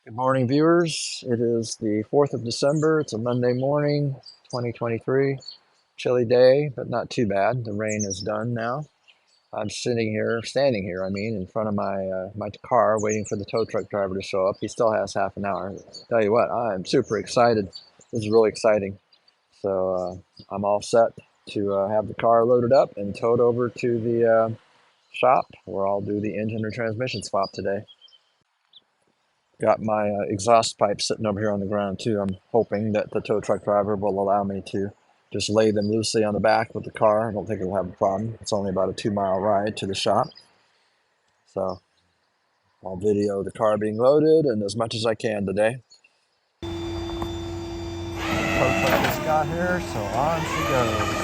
Good morning, viewers. It is the 4th of December. It's a Monday morning, 2023. Chilly day, but not too bad. The rain is done now. I'm standing here, in front of my car, waiting for the tow truck driver to show up. He still has half an hour. Tell you what, I'm super excited. This is really exciting. So I'm all set to have the car loaded up and towed over to the shop where I'll do the engine or transmission swap today. Got my exhaust pipe sitting over here on the ground too. I'm hoping that the tow truck driver will allow me to just lay them loosely on the back with the car. I don't think it'll have a problem. It's only about a 2 mile ride to the shop. So I'll video the car being loaded and as much as I can today. Tow truck just got here, so on she goes.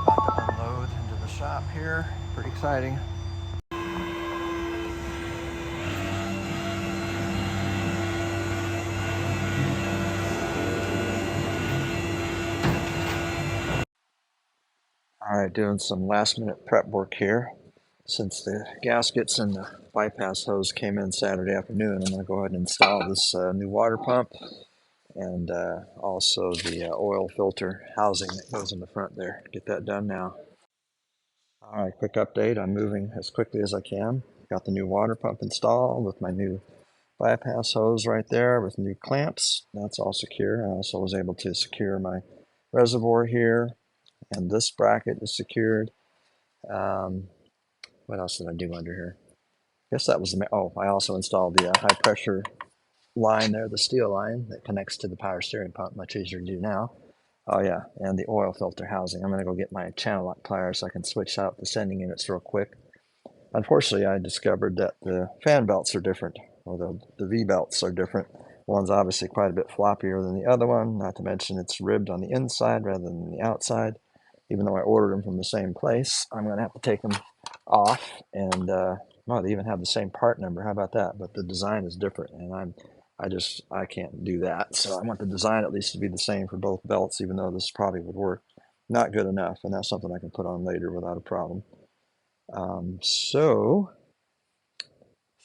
About to unload into the shop here. Pretty exciting. All right, doing some last minute prep work here. Since the gaskets and the bypass hose came in Saturday afternoon, I'm going to go ahead and install this new water pump and also the oil filter housing that goes in the front there. Get that done now. All right, quick update. I'm moving as quickly as I can. Got the new water pump installed with my new bypass hose right there with new clamps. That's all secure. I also was able to secure my reservoir here, and this bracket is secured. Um, what else did I do under here? I guess that was I also installed the high pressure line there, the steel line that connects to the power steering pump. Much easier to do now. Oh yeah, and the oil filter housing. I'm gonna go get my channel lock pliers so I can switch out the sending units real quick. Unfortunately, I discovered that the fan belts are different, or the V belts are different. One's obviously quite a bit floppier than the other one, not to mention it's ribbed on the inside rather than the outside. Even though I ordered them from the same place, I'm going to have to take them off. And well, they even have the same part number. How about that? But the design is different, and I can't do that. So I want the design at least to be the same for both belts, even though this probably would work. Not good enough, and that's something I can put on later without a problem. So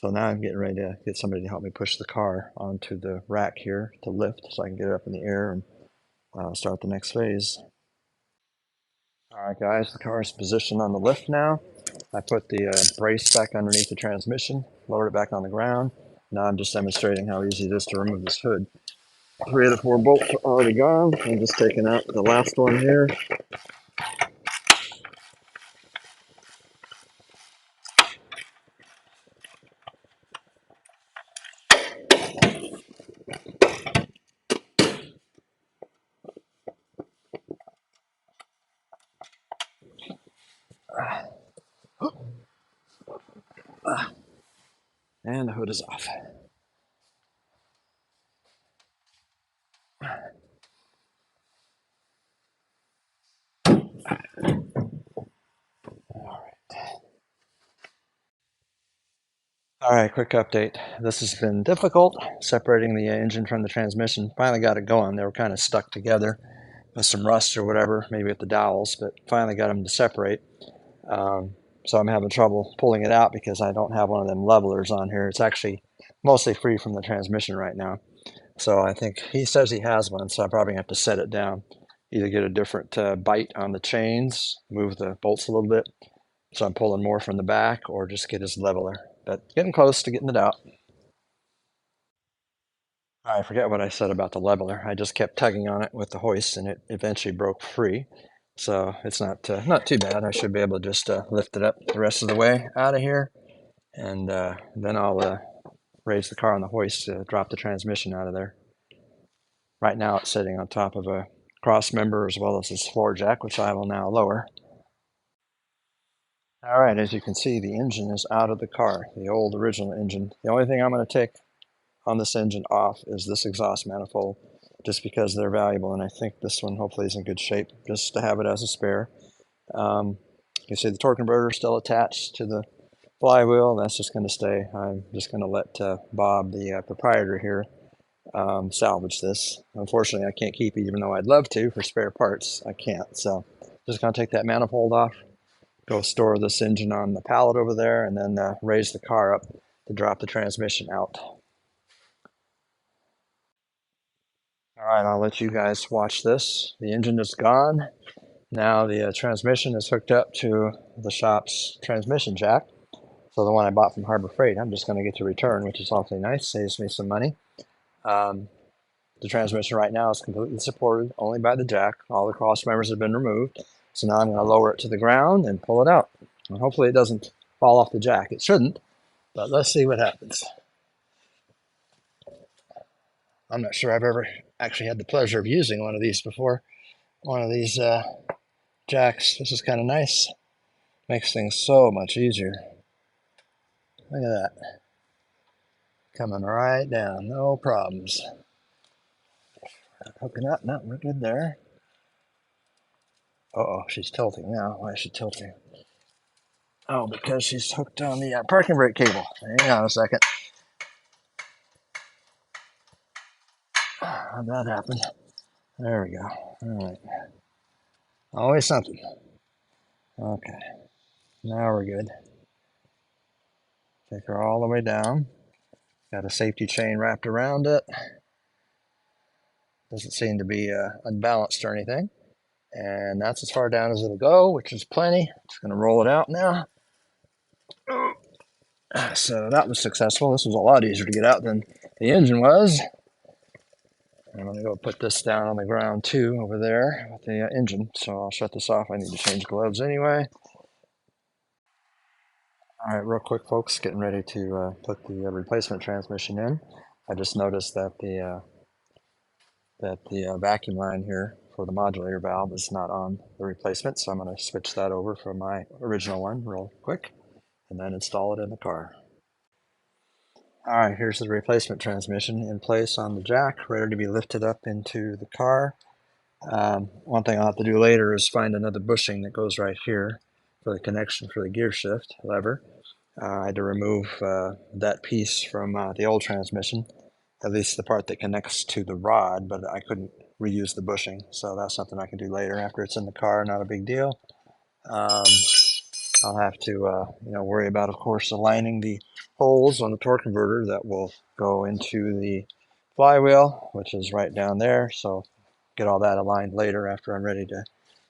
now I'm getting ready to get somebody to help me push the car onto the rack here to lift so I can get it up in the air and start the next phase. All right, guys, the car is positioned on the lift now. I put the brace back underneath the transmission, lowered it back on the ground. Now I'm just demonstrating how easy it is to remove this hood. 3 of the 4 bolts are already gone. I'm just taking out the last one here. And the hood is off. All right, quick update. This has been difficult, separating the engine from the transmission. Finally got it going. They were kind of stuck together with some rust or whatever, maybe at the dowels, but finally got them to separate. So I'm having trouble pulling it out because I don't have one of them levelers on here. It's actually mostly free from the transmission right now. So I think he says he has one, so I probably have to set it down. Either get a different bite on the chains, move the bolts a little bit, so I'm pulling more from the back, or just get his leveler. But getting close to getting it out. I forget what I said about the leveler. I just kept tugging on it with the hoist, and it eventually broke free. So it's not too bad. I should be able to just lift it up the rest of the way out of here, and then I'll raise the car on the hoist to drop the transmission out of there. Right now it's sitting on top of a cross member as well as this floor jack, which I will now lower. All right, as you can see, the engine is out of the car, the old original engine. The only thing I'm going to take on this engine off is this exhaust manifold, just because they're valuable, and I think this one hopefully is in good shape, just to have it as a spare. You can see the torque converter is still attached to the flywheel. That's just going to stay. I'm just going to let Bob, the proprietor here, salvage this. Unfortunately, I can't keep it, even though I'd love to for spare parts. I can't. So just going to take that manifold off, go store this engine on the pallet over there, and then raise the car up to drop the transmission out. All right, I'll let you guys watch this. The engine is gone. Now the transmission is hooked up to the shop's transmission jack. So the one I bought from Harbor Freight, I'm just going to get to return, which is awfully nice. Saves me some money. Um, the transmission right now is completely supported only by the jack. All the cross members have been removed. So now I'm going to lower it to the ground and pull it out. And hopefully it doesn't fall off the jack. It shouldn't, but let's see what happens. I'm not sure I've ever actually had the pleasure of using one of these before. One of these jacks. This is kind of nice. Makes things so much easier. Look at that. Coming right down. No problems. Hooking up. No, we're good there. Uh-oh, she's tilting now. Why is she tilting? Oh, because she's hooked on the parking brake cable. Hang on a second. How'd that happen? There we go. All right. Always something. Okay. Now we're good. Take her all the way down. Got a safety chain wrapped around it. Doesn't seem to be unbalanced or anything. And that's as far down as it'll go, which is plenty. Just going to roll it out now. So that was successful. This was a lot easier to get out than the engine was. I'm going to go put this down on the ground too over there with the engine. So I'll shut this off. I need to change gloves anyway. All right, real quick, folks, getting ready to put the replacement transmission in. I just noticed that the vacuum line here for the modulator valve is not on the replacement, so I'm going to switch that over from my original one real quick and then install it in the car. All right, here's the replacement transmission in place on the jack, ready to be lifted up into the car. One thing I'll have to do later is find another bushing that goes right here for the connection for the gear shift lever. I had to remove that piece from the old transmission, at least the part that connects to the rod, but I couldn't reuse the bushing, so that's something I can do later after it's in the car. Not a big deal. I'll have to worry about, of course, aligning the holes on the torque converter that will go into the flywheel, which is right down there. So get all that aligned later after I'm ready to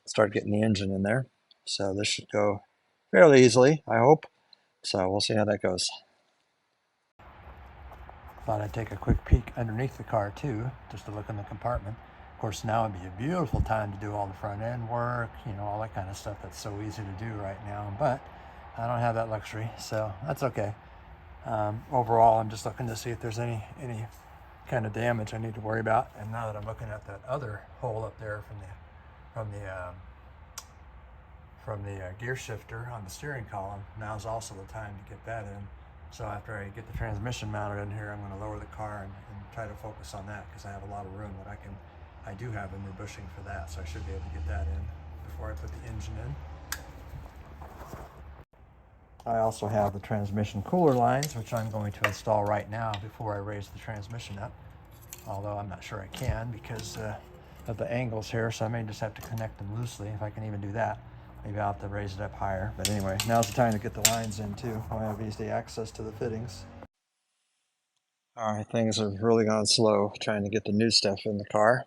start getting the engine in there. So this should go fairly easily, I hope. So we'll see how that goes. Thought I'd take a quick peek underneath the car too, just to look in the compartment. Of course, now would be a beautiful time to do all the front end work, all that kind of stuff that's so easy to do right now. But I don't have that luxury, so that's okay. Overall, I'm just looking to see if there's any kind of damage I need to worry about. And now that I'm looking at that other hole up there from the gear shifter on the steering column, now's also the time to get that in. So after I get the transmission mounted in here, I'm going to lower the car and try to focus on that, because I have a lot of room that I do have a new bushing for that, so I should be able to get that in before I put the engine in. I also have the transmission cooler lines, which I'm going to install right now before I raise the transmission up. Although I'm not sure I can because of the angles here, so I may just have to connect them loosely if I can even do that. Maybe I'll have to raise it up higher. But anyway, now's the time to get the lines in too. I'll have easy access to the fittings. All right, things have really gone slow trying to get the new stuff in the car.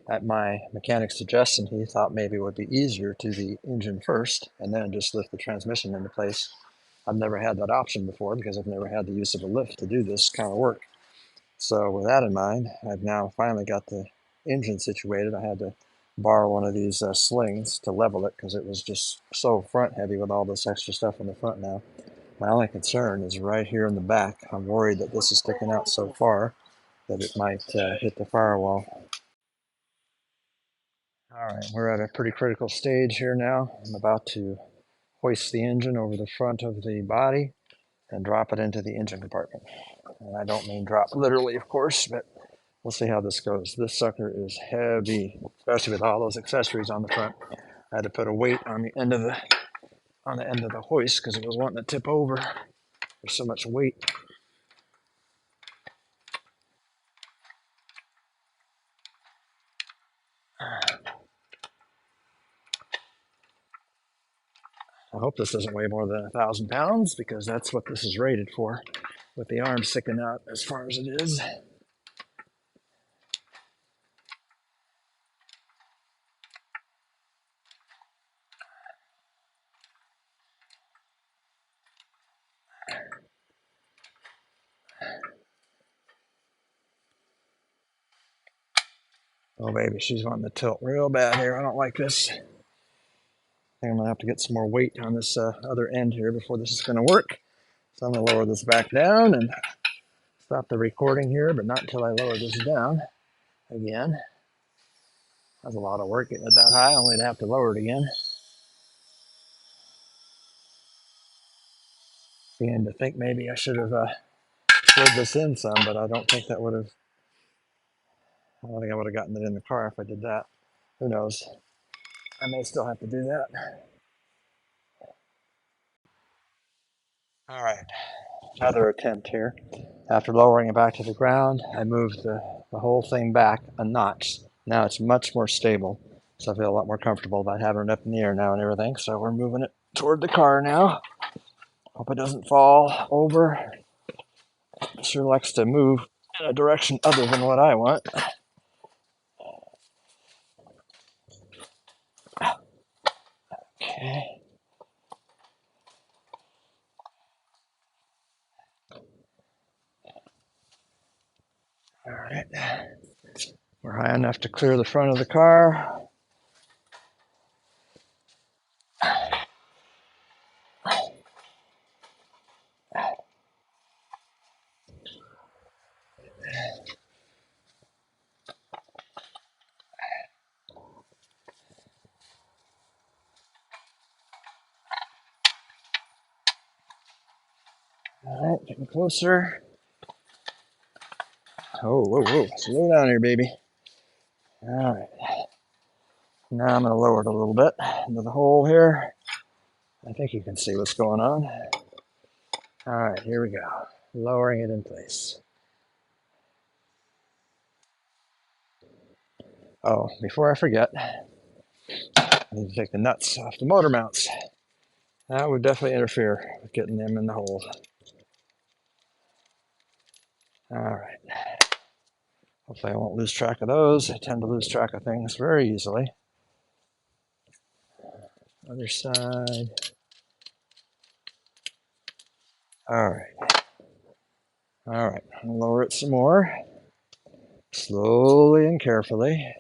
At my mechanic's suggestion, he thought maybe it would be easier to do the engine first and then just lift the transmission into place. I've never had that option before because I've never had the use of a lift to do this kind of work. So with that in mind, I've now finally got the engine situated. I had to borrow one of these slings to level it because it was just so front heavy with all this extra stuff in the front now. My only concern is right here in the back. I'm worried that this is sticking out so far that it might hit the firewall. All right, we're at a pretty critical stage here now. I'm about to hoist the engine over the front of the body and drop it into the engine compartment. And I don't mean drop literally, of course, but we'll see how this goes. This sucker is heavy, especially with all those accessories on the front. I had to put a weight on the end of the hoist because it was wanting to tip over. There's so much weight. I hope this doesn't weigh more than 1,000 pounds because that's what this is rated for, with the arm sticking out as far as it is. Oh baby, she's wanting to tilt real bad here. I don't like this. I think I'm gonna have to get some more weight on this other end here before this is gonna work. So I'm gonna lower this back down and stop the recording here, but not until I lower this down again. That's a lot of work getting it that high, only to have to lower it again. Beginning to think maybe I should have slid this in some, but I don't think that would have, I don't think I would have gotten it in the car if I did that. Who knows? I may still have to do that. All right, another attempt here. After lowering it back to the ground, I moved the whole thing back a notch. Now it's much more stable, so I feel a lot more comfortable about having it up in the air now and everything. So we're moving it toward the car now. Hope it doesn't fall over. It sure likes to move in a direction other than what I want. Okay. All right. We're high enough to clear the front of the car. All right, getting closer. Oh, whoa, whoa. Slow down here, baby. All right. Now I'm going to lower it a little bit into the hole here. I think you can see what's going on. All right, here we go. Lowering it in place. Oh, before I forget, I need to take the nuts off the motor mounts. That would definitely interfere with getting them in the hole. All right. Hopefully I won't lose track of those. I tend to lose track of things very easily. Other side. All right. All right. I'll lower it some more. Slowly and carefully.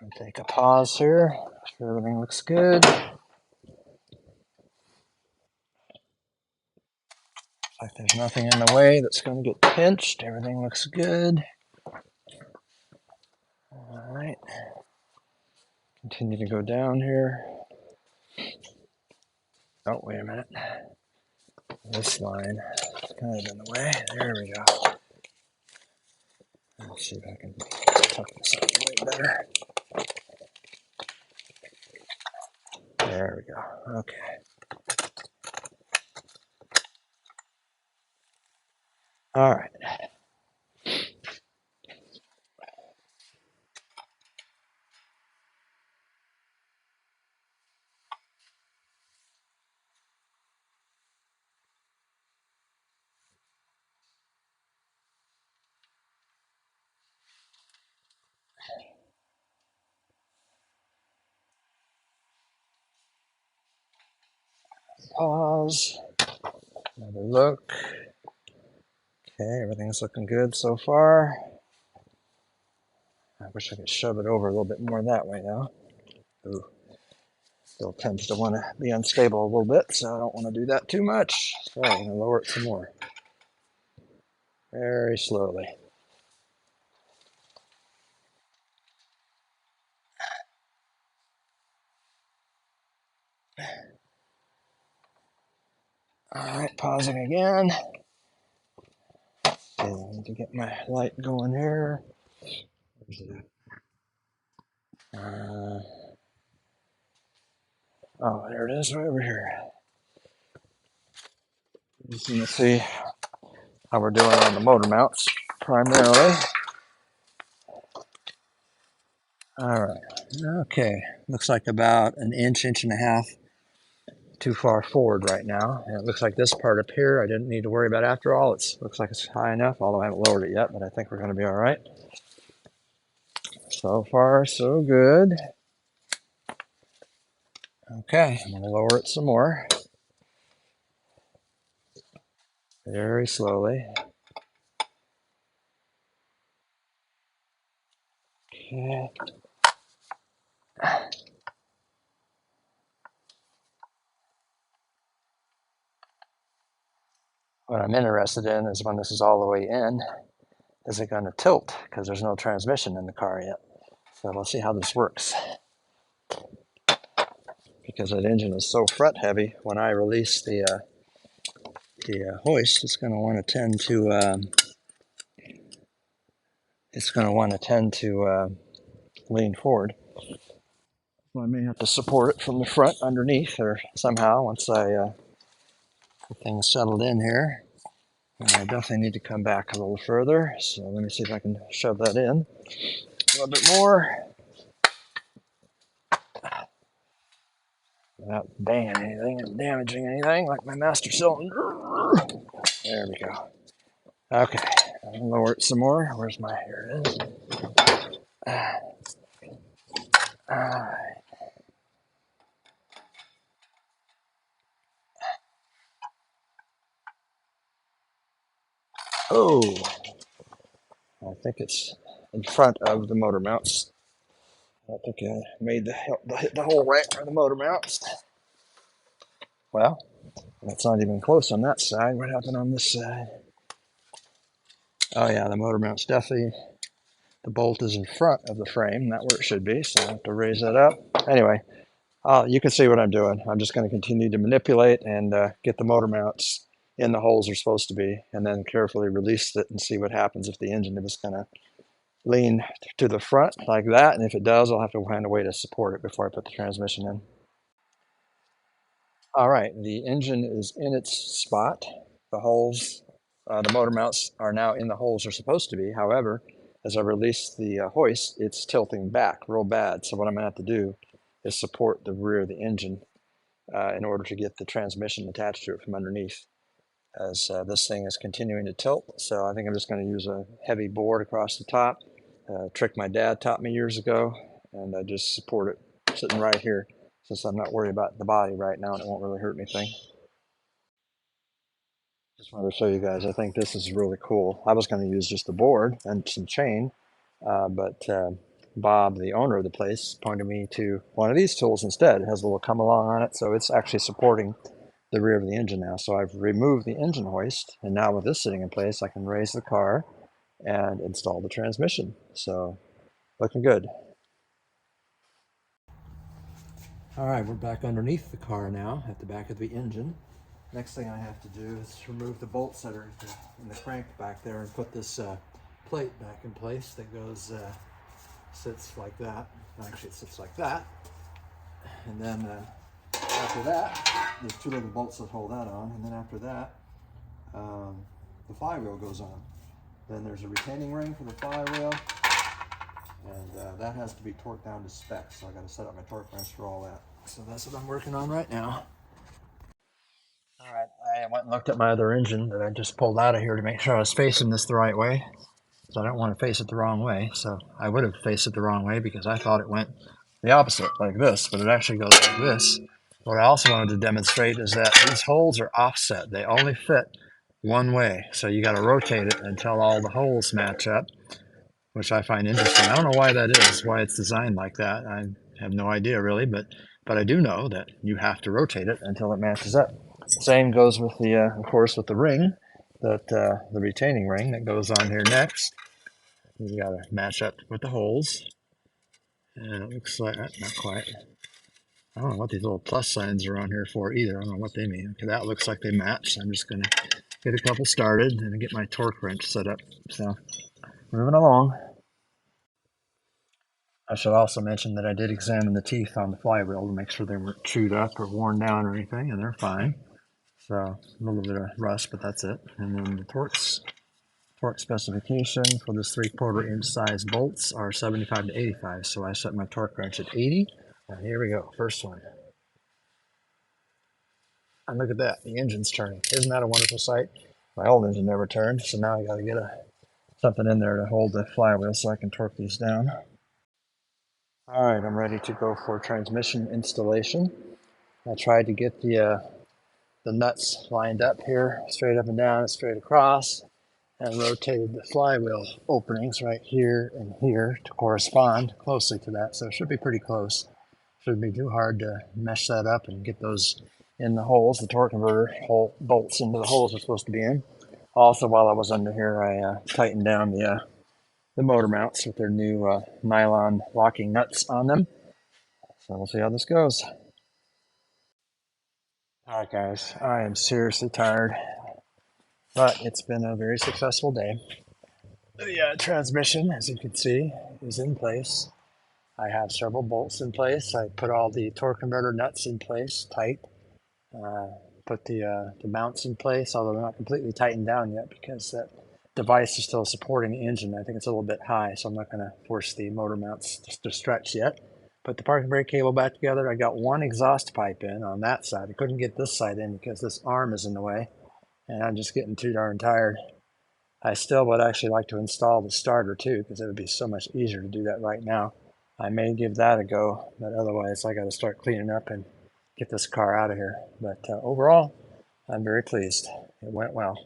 I'll take a pause here. Make sure everything looks good. Like there's nothing in the way that's going to get pinched. Everything looks good. All right. Continue to go down here. Oh, wait a minute. This line is kind of in the way. There we go. Let's see if I can tuck this up way better. There we go. Okay. All right. Pause. Another look. Okay, everything's looking good so far. I wish I could shove it over a little bit more that way now. Ooh, still tends to want to be unstable a little bit, so I don't want to do that too much. So I'm going to lower it some more. Very slowly. All right, pausing again. Okay, I need to get my light going here. Where's it at? Oh, there it is, right over here. Just going to see how we're doing on the motor mounts primarily. All right. Okay. Looks like about an inch, inch and a half too far forward right now. And it looks like this part up here I didn't need to worry about after all. It looks like it's high enough, although I haven't lowered it yet, but I think we're going to be all right. So far, so good. Okay, I'm going to lower it some more. Very slowly. Okay. What I'm interested in is when this is all the way in, is it going to tilt? Because there's no transmission in the car yet. So we'll see how this works. Because that engine is so fret heavy, when I release the hoist, it's going to want to tend to lean forward. So I may have to support it from the front underneath or somehow once I get things settled in here. And I definitely need to come back a little further. So let me see if I can shove that in a little bit more without banging anything and damaging anything like my master cylinder. There we go. Okay, I'll lower it some more. Where's my, here it is. Oh, I think it's in front of the motor mounts. I think I made hit the hole right where the motor mounts. Well, that's not even close on that side. What happened on this side? Oh yeah, the motor mounts definitely, the bolt is in front of the frame, not where it should be, so I have to raise that up. Anyway, you can see what I'm doing. I'm just going to continue to manipulate and get the motor mounts in the holes they're supposed to be, and then carefully release it and see what happens if the engine is going to lean to the front like that, and if it does, I'll have to find a way to support it before I put the transmission in. All right, the engine is in its spot. The holes, the motor mounts are now in the holes they're supposed to be. However, as I release the hoist, it's tilting back real bad. So what I'm gonna have to do is support the rear of the engine in order to get the transmission attached to it from underneath, as this thing is continuing to tilt. So I think I'm just gonna use a heavy board across the top, trick my dad taught me years ago, and I just support it sitting right here, since I'm not worried about the body right now and it won't really hurt anything. Just wanted to show you guys, I think this is really cool. I was going to use just the board and some chain, but Bob, the owner of the place, pointed me to one of these tools instead. It has a little come along on it, so it's actually supporting the rear of the engine now. So I've removed the engine hoist, and now with this sitting in place, I can raise the car and install the transmission. So looking good. All right, we're back underneath the car now at the back of the engine. Next thing I have to do is remove the bolts that are in the crank back there and put this plate back in place that goes, sits like that. Actually, it sits like that. And then after that, there's two little bolts that hold that on. And then after that, the flywheel goes on. Then there's a retaining ring for the flywheel. And that has to be torqued down to spec. So I got to set up my torque wrench for all that. So that's what I'm working on right now. All right, I went and looked at my other engine that I just pulled out of here to make sure I was facing this the right way. So I don't want to face it the wrong way. So I would have faced it the wrong way because I thought it went the opposite, like this, but it actually goes like this. What I also wanted to demonstrate is that these holes are offset. They only fit one way. So you got to rotate it until all the holes match up. which I find interesting. I don't know why that is, why it's designed like that. I have no idea really, but I do know that you have to rotate it until it matches up. Same goes with the, of course, with the ring, that the retaining ring that goes on here next. You got to match up with the holes, and it looks like not quite. I don't know what these little plus signs are on here for either. I don't know what they mean. Okay, that looks like they match. I'm just gonna get a couple started and get my torque wrench set up. So moving along. I should also mention that I did examine the teeth on the flywheel to make sure they weren't chewed up or worn down or anything, and they're fine. So a little bit of rust, but that's it. And then the torque specification for this 3/4 inch size bolts are 75 to 85. So I set my torque wrench at 80. And here we go, first one. And look at that, the engine's turning. Isn't that a wonderful sight? My old engine never turned, so now I got to get something in there to hold the flywheel so I can torque these down. All right, I'm ready to go for transmission installation. I tried to get the nuts lined up here, straight up and down and straight across, and rotated the flywheel openings right here and here to correspond closely to that. So it should be pretty close. Shouldn't be too hard to mesh that up and get those in the holes. The torque converter hole bolts into the holes are supposed to be in. Also, while I was under here, I tightened down the motor mounts with their new nylon locking nuts on them. So we'll see how this goes. All right, guys, I am seriously tired, but it's been a very successful day. The transmission, as you can see, is in place. I have several bolts in place. I put all the torque converter nuts in place, tight. Put the mounts in place, although they're not completely tightened down yet because that device is still supporting the engine. I think it's a little bit high, so I'm not going to force the motor mounts to stretch yet. Put the parking brake cable back together. I got one exhaust pipe in on that side. I couldn't get this side in because this arm is in the way, and I'm just getting too darn tired. I still would actually like to install the starter too, because it would be so much easier to do that right now. I may give that a go, but otherwise I got to start cleaning up and get this car out of here. But overall, I'm very pleased. It went well.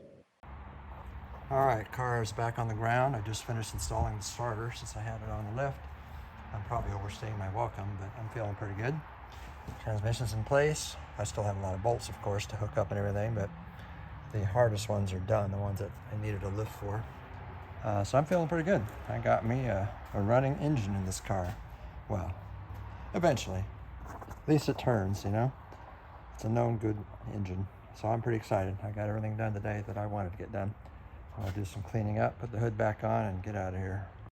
All right, car is back on the ground. I just finished installing the starter since I had it on the lift. I'm probably overstaying my welcome, but I'm feeling pretty good. Transmission's in place. I still have a lot of bolts, of course, to hook up and everything, but the hardest ones are done, the ones that I needed a lift for. So I'm feeling pretty good. I got me a running engine in this car. Well, eventually. At least it turns, you know? It's a known good engine. So I'm pretty excited. I got everything done today that I wanted to get done. I'll do some cleaning up, put the hood back on, and get out of here.